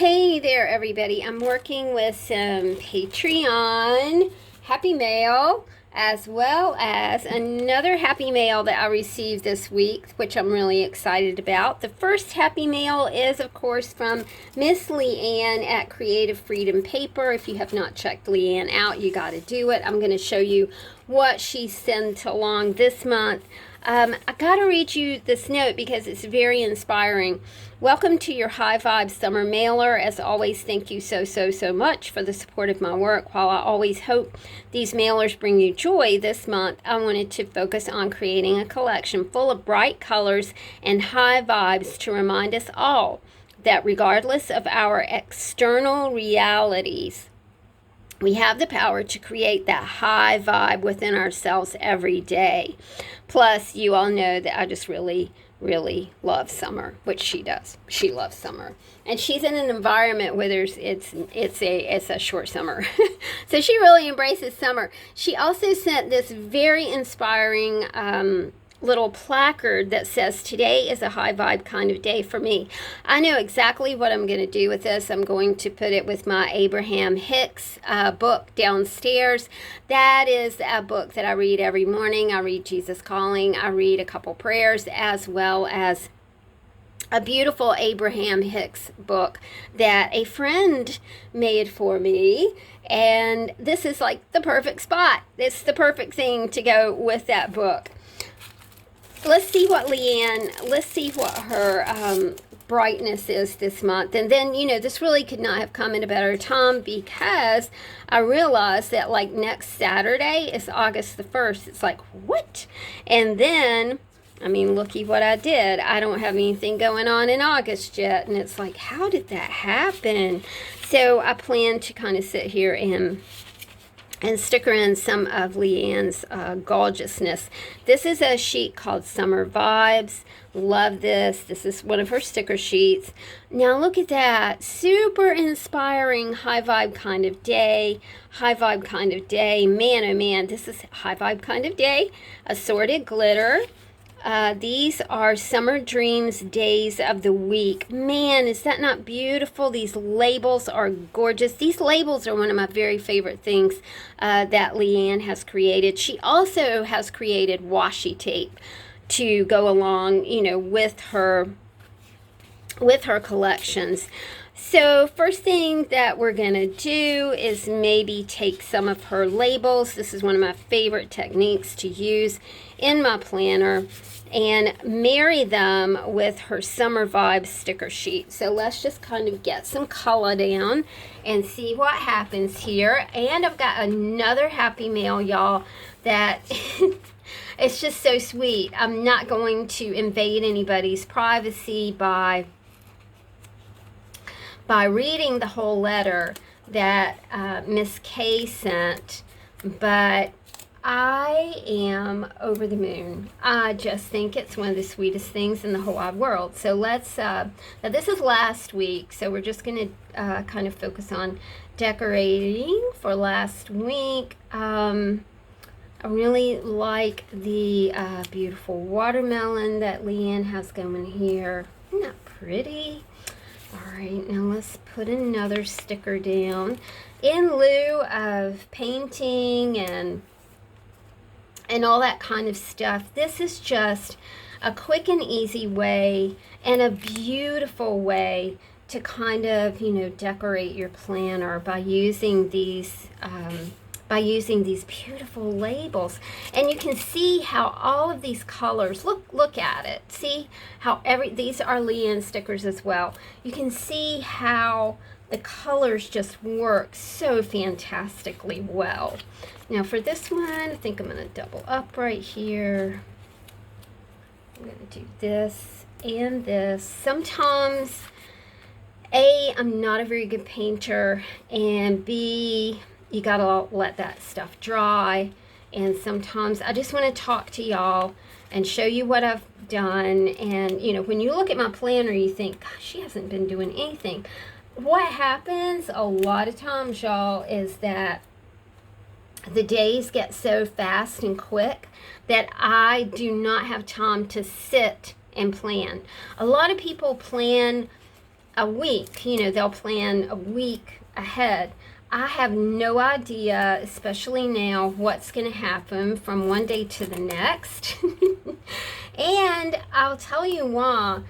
Hey there, everybody. I'm working with some Patreon Happy Mail, as well as another Happy Mail that I received this week, which I'm really excited about. The first Happy Mail is, of course, from Miss Leanne at Creative Freedom Paper. If you have not checked Leanne out, you got to do it. I'm going to show you what she sent along this month. I got to read you this note because it's very inspiring. Welcome to your High Vibe Summer Mailer. As always, thank you so much for the support of my work. While I always hope these mailers bring you joy, this month I wanted to focus on creating a collection full of bright colors and high vibes to remind us all that regardless of our external realities, we have the power to create that high vibe within ourselves every day. Plus, you all know that I just really love summer, which she does. She loves summer, and she's in an environment where it's a short summer, so she really embraces summer. She also sent this very inspiring little placard that says, "Today is a high vibe kind of day for me." I know exactly what I'm going to do with this. I'm going to put it with my Abraham Hicks book downstairs. That is a book that I read every morning. I read Jesus Calling. I read a couple prayers, as well as a beautiful Abraham Hicks book that a friend made for me. And this is like the perfect spot. It's the perfect thing to go with that book. Let's see what her brightness is this month. And then, this really could not have come at a better time, because I realized that like next Saturday is August the 1st. It's like, what? And then, looky what I did. I don't have anything going on in August yet. And it's like, how did that happen? So I plan to kind of sit here and sticker in some of Leanne's gorgeousness. This is a sheet called Summer Vibes. Love this. This is one of her sticker sheets. Now look at that. Super inspiring high vibe kind of day. High vibe kind of day. Man, oh man, this is high vibe kind of day. Assorted glitter. These are Summer Dreams days of the week. Man, is that not beautiful? These labels are gorgeous. These labels are one of my very favorite things that Leanne has created. She also has created washi tape to go along, with her collections. So first thing that we're going to do is maybe take some of her labels. This is one of my favorite techniques to use in my planner, and marry them with her Summer Vibes sticker sheet. So let's just kind of get some color down and see what happens here. And I've got another Happy Mail, y'all, that it's just so sweet. I'm not going to invade anybody's privacy by reading the whole letter that Miss K sent, but I am over the moon. I just think it's one of the sweetest things in the whole wide world. So let's, now this is last week, so we're just going to kind of focus on decorating for last week. I really like the beautiful watermelon that Leanne has going here. Isn't that pretty? All right, now let's put another sticker down. In lieu of painting and all that kind of stuff, this is just a quick and easy way and a beautiful way to kind of, decorate your planner by using these beautiful labels. And you can see how all of these colors, look at it. See how these are Leanne stickers as well. You can see how the colors just work so fantastically well. Now for this one, I think I'm going to double up right here. I'm going to do this and this. Sometimes, A, I'm not a very good painter, and B, you got to let that stuff dry. And sometimes I just want to talk to y'all and show you what I've done. And, when you look at my planner, you think, gosh, she hasn't been doing anything. What happens a lot of times, y'all, is that the days get so fast and quick that I do not have time to sit and plan. A lot of people plan a week. You know, they'll plan a week ahead. I have no idea, especially now, what's going to happen from one day to the next. And I'll tell you why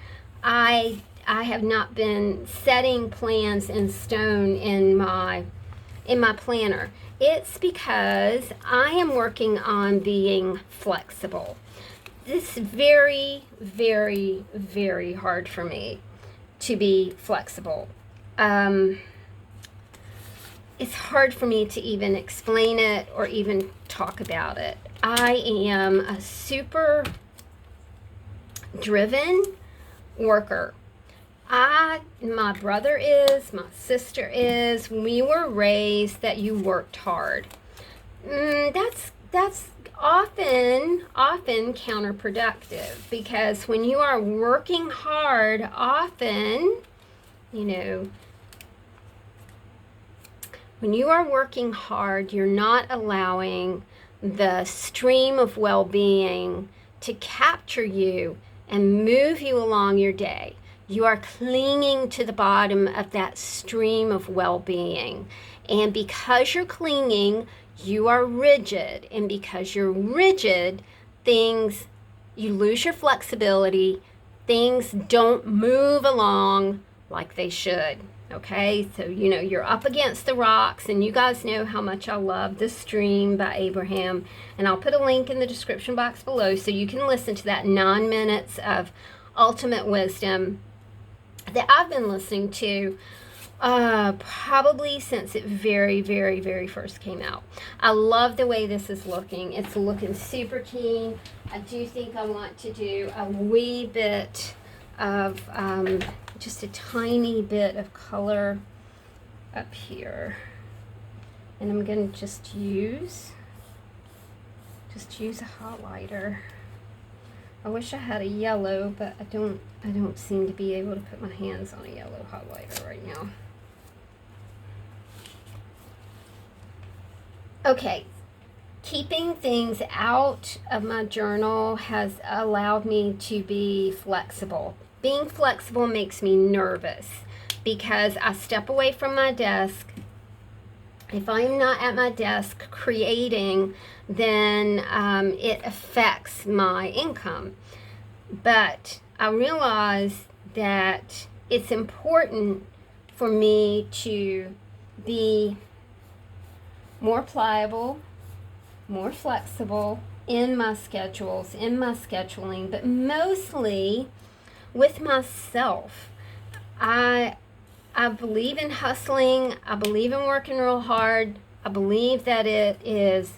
I have not been setting plans in stone in my planner. It's because I am working on being flexible. This is very, very, very hard for me to be flexible. It's hard for me to even explain it or even talk about it. I am a super driven worker. My brother is, my sister is. We were raised that you worked hard. That's often counterproductive, because when you are working hard, often, you know, when you are working hard, you're not allowing the stream of well-being to capture you and move you along your day. You are clinging to the bottom of that stream of well-being. And because you're clinging, you are rigid. And because you're rigid, you lose your flexibility. Things don't move along like they should. Okay, so you know, you're up against the rocks, and you guys know how much I love The Stream by Abraham, and I'll put a link in the description box below so you can listen to that 9 minutes of ultimate wisdom that I've been listening to probably since it very, very, very first came out. I love the way this is looking. It's looking super keen. I do think I want to do a wee bit of just a tiny bit of color up here, and I'm going to just use a highlighter. I wish I had a yellow, but I don't seem to be able to put my hands on a yellow highlighter right now. Okay, keeping things out of my journal has allowed me to be flexible. Being flexible makes me nervous because I step away from my desk. If I'm not at my desk creating, then it affects my income. But I realize that it's important for me to be more pliable, more flexible in my schedules, in my scheduling, but mostly with myself. I believe in hustling. I believe in working real hard. I believe that it is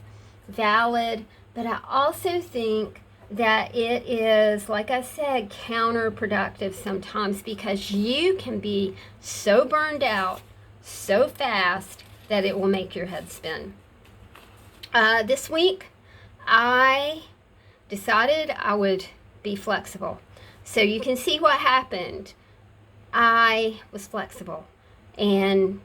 valid, but I also think that it is, like I said, counterproductive sometimes, because you can be so burned out so fast that it will make your head spin. This week, I decided I would be flexible. So you can see what happened. I was flexible and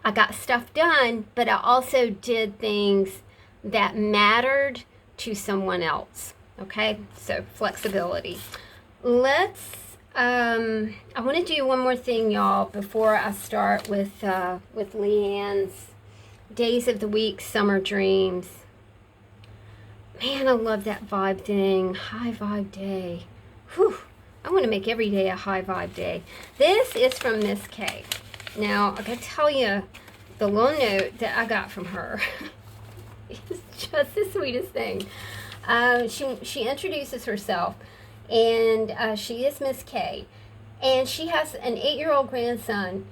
I got stuff done, but I also did things that mattered to someone else. Okay, so flexibility. I want to do one more thing, y'all, before I start with Leanne's Days of the Week, Summer Dreams. Man, I love that vibe thing. High vibe day. Whew. I want to make every day a high vibe day. This is from Miss K. Now, I gotta tell you, the little note that I got from her is just the sweetest thing. She introduces herself, and she is Miss K, and she has an 8-year-old grandson,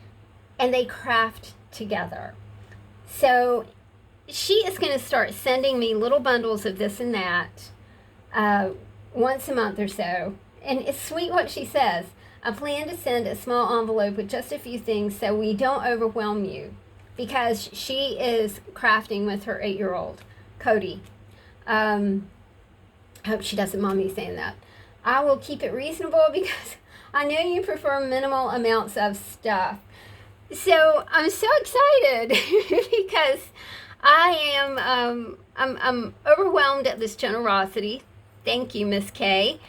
and they craft together. So she is going to start sending me little bundles of this and that once a month or so. And it's sweet what she says. I plan to send a small envelope with just a few things so we don't overwhelm you, because she is crafting with her 8-year-old, Cody. I hope she doesn't mind me saying that. I will keep it reasonable because I know you prefer minimal amounts of stuff. So I'm so excited because I'm overwhelmed at this generosity. Thank you, Miss K.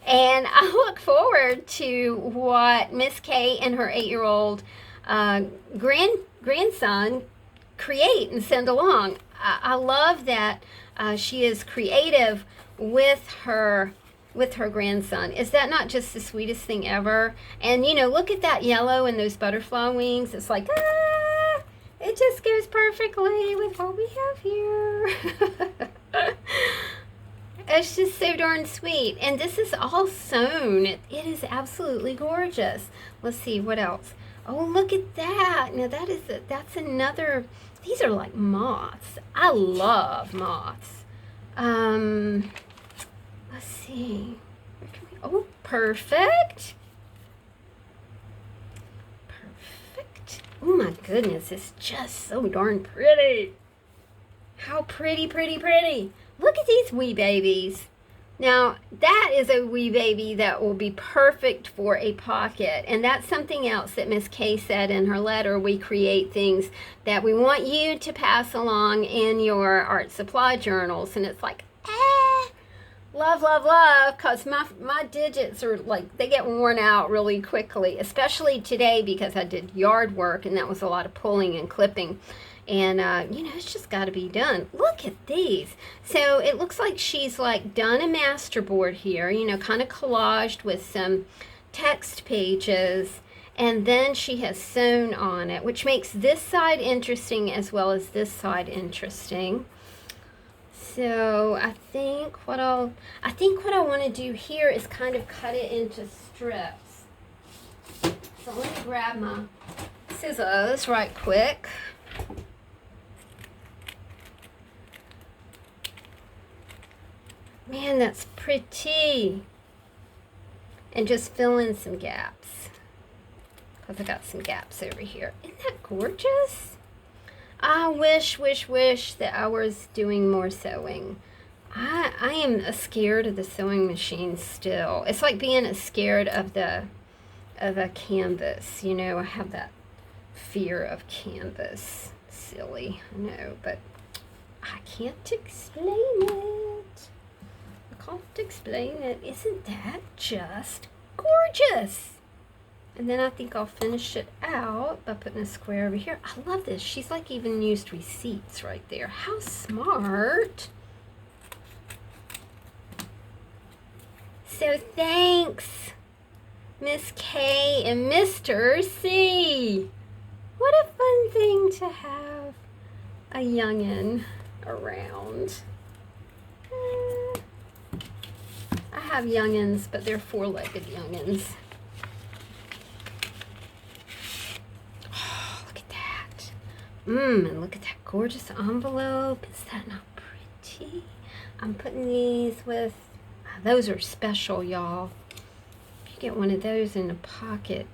And I look forward to what Miss Kay and her 8-year-old uh, grandson create and send along. I love that she is creative with her grandson. Is that not just the sweetest thing ever? And you know, look at that yellow and those butterfly wings. It's like, it just goes perfectly with what we have here. It's just so darn sweet. And this is all sewn. It is absolutely gorgeous. Let's see, what else? Oh, look at that. Now that's another, these are like moths. I love moths. Let's see. Oh, perfect. Perfect. Oh my goodness, it's just so darn pretty. How pretty, pretty, pretty. Look at these wee babies. Now, that is a wee baby that will be perfect for a pocket. And that's something else that Miss Kay said in her letter. We create things that we want you to pass along in your art supply journals. And it's like, love, love, love, because my digits are like, they get worn out really quickly, especially today because I did yard work and that was a lot of pulling and clipping. And, you know, it's just got to be done. Look at these. So it looks like she's like done a masterboard here, you know, kind of collaged with some text pages. And then she has sewn on it, which makes this side interesting as well as this side interesting. So I think what I want to do here is kind of cut it into strips. So let me grab my scissors right quick. Man, that's pretty. And just fill in some gaps. Because I got some gaps over here. Isn't that gorgeous? I wish that I was doing more sewing. I am scared of the sewing machine still. It's like being scared of a canvas. You know, I have that fear of canvas. Silly, I know, but I can't explain it. I can't explain it. Isn't that just gorgeous? And then I think I'll finish it out by putting a square over here. I love this. She's like even used receipts right there. How smart. So thanks, Miss K and Mr. C. What a fun thing to have a youngin' around. I have youngins, but they're 4-legged youngins. Oh, look at that. And look at that gorgeous envelope. Is that not pretty? I'm putting these with, those are special, y'all. If you get one of those in a pocket,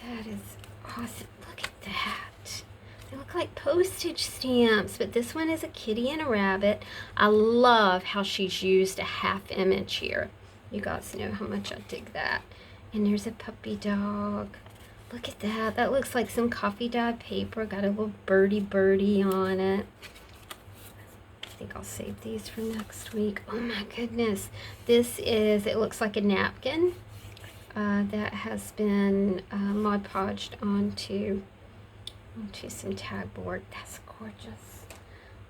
that is awesome. Look at that. They look like postage stamps, but this one is a kitty and a rabbit. I love how she's used a half image here. You guys know how much I dig that. And there's a puppy dog. Look at that. That looks like some coffee dyed paper. Got a little birdie on it. I think I'll save these for next week. Oh my goodness. This is, it looks like a napkin that has been Mod Podged onto some tag board. That's gorgeous.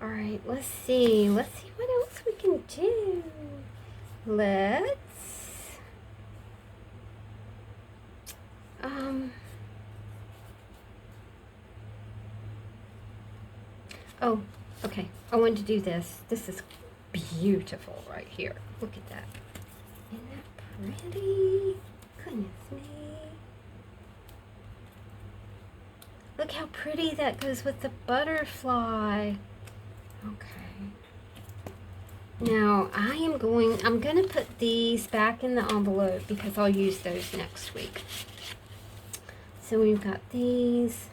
All right, let's see what else we can do. Oh, okay, I wanted to do this. This is beautiful right here. Look at that. Isn't that pretty? Goodness me. Look how pretty that goes with the butterfly. Okay. Now, I'm going to put these back in the envelope because I'll use those next week. So we've got these.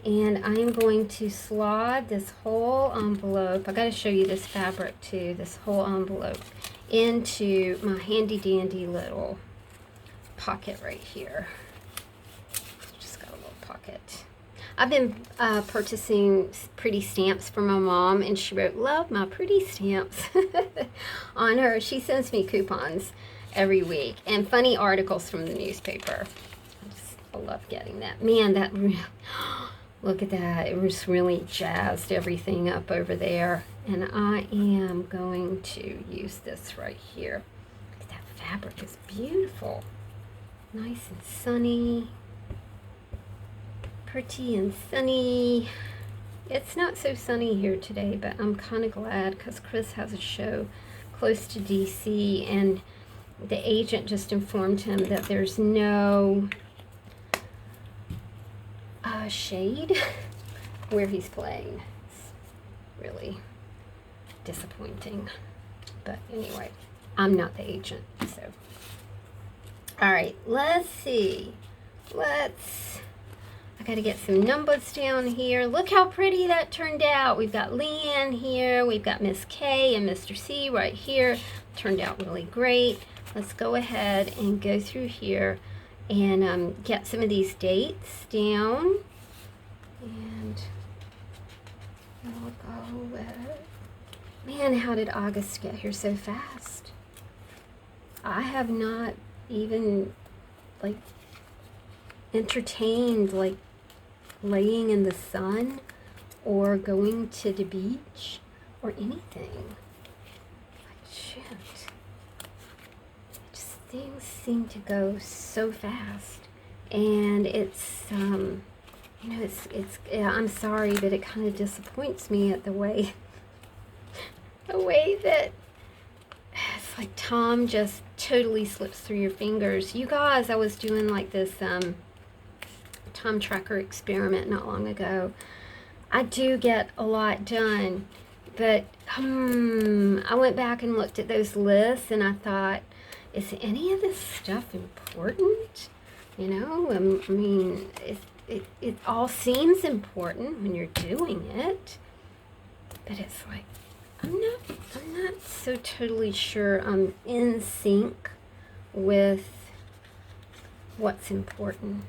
And I'm going to slide this whole envelope. I got to show you this fabric too. This whole envelope into my handy dandy little pocket right here. Just got a little pocket. I've been purchasing pretty stamps for my mom, and she wrote, "Love my pretty stamps." on her. She sends me coupons every week and funny articles from the newspaper. I love getting that. Man, that look at that. It was really jazzed everything up over there. And I am going to use this right here. Look at that fabric. It's beautiful. Nice and sunny. Pretty and sunny. It's not so sunny here today, but I'm kind of glad because Chris has a show close to DC, and the agent just informed him that there's no shade where he's playing. It's really disappointing. But anyway, I'm not the agent, so. All right, let's see. I got to get some numbers down here. Look how pretty that turned out. We've got Leanne here. We've got Miss K and Mr. C right here. Turned out really great. Let's go ahead and go through here and get some of these dates down. And we'll go with... Man, how did August get here so fast? I have not even, like, entertained, like, laying in the sun or going to the beach or anything. Like, shit. Just things seem to go so fast. And it's, you know, yeah, I'm sorry, but it kind of disappoints me at the way that it's like Tom just totally slips through your fingers. You guys, I was doing like this Tom tracker experiment not long ago. I do get a lot done, but I went back and looked at those lists and I thought, is any of this stuff important? You know, I mean, it all seems important when you're doing it, but it's like, I'm not so totally sure I'm in sync with what's important.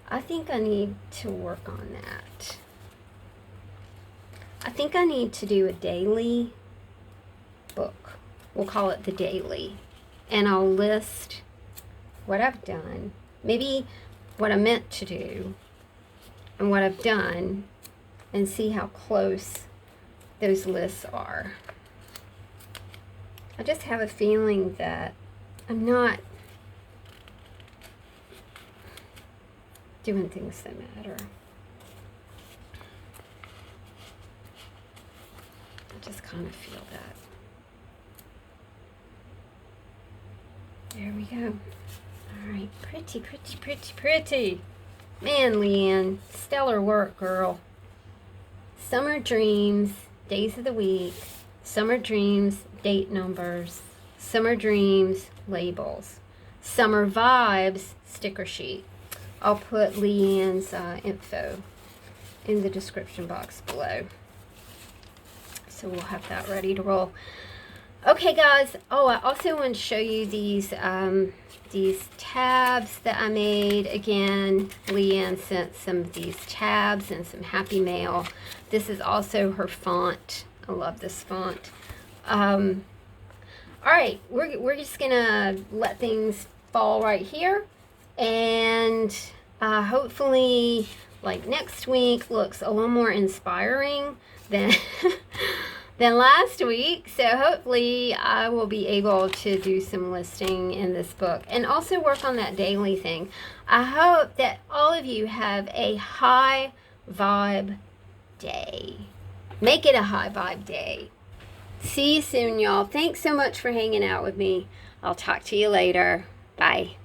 I think I need to work on that. I think I need to do a daily book. We'll call it the daily. And I'll list what I've done, maybe what I meant to do, and what I've done, and see how close those lists are. I just have a feeling that I'm not doing things that matter. I just kind of feel that. There we go. All right, pretty, pretty, pretty, pretty. Man, Leanne, stellar work, girl. Summer dreams, days of the week. Summer dreams, date numbers. Summer dreams, labels. Summer vibes, sticker sheet. I'll put Leanne's info in the description box below. So we'll have that ready to roll. Okay, guys. Oh, I also want to show you these tabs that I made. Again, Leanne sent some of these tabs and some happy mail. This is also her font. I love this font. All right, we're just gonna let things fall right here, and hopefully, like, next week looks a little more inspiring than than last week. So hopefully I will be able to do some listing in this book and also work on that daily thing. I hope that all of you have a high vibe day. Make it a high vibe day. See you soon, y'all. Thanks so much for hanging out with me. I'll talk to you later. Bye.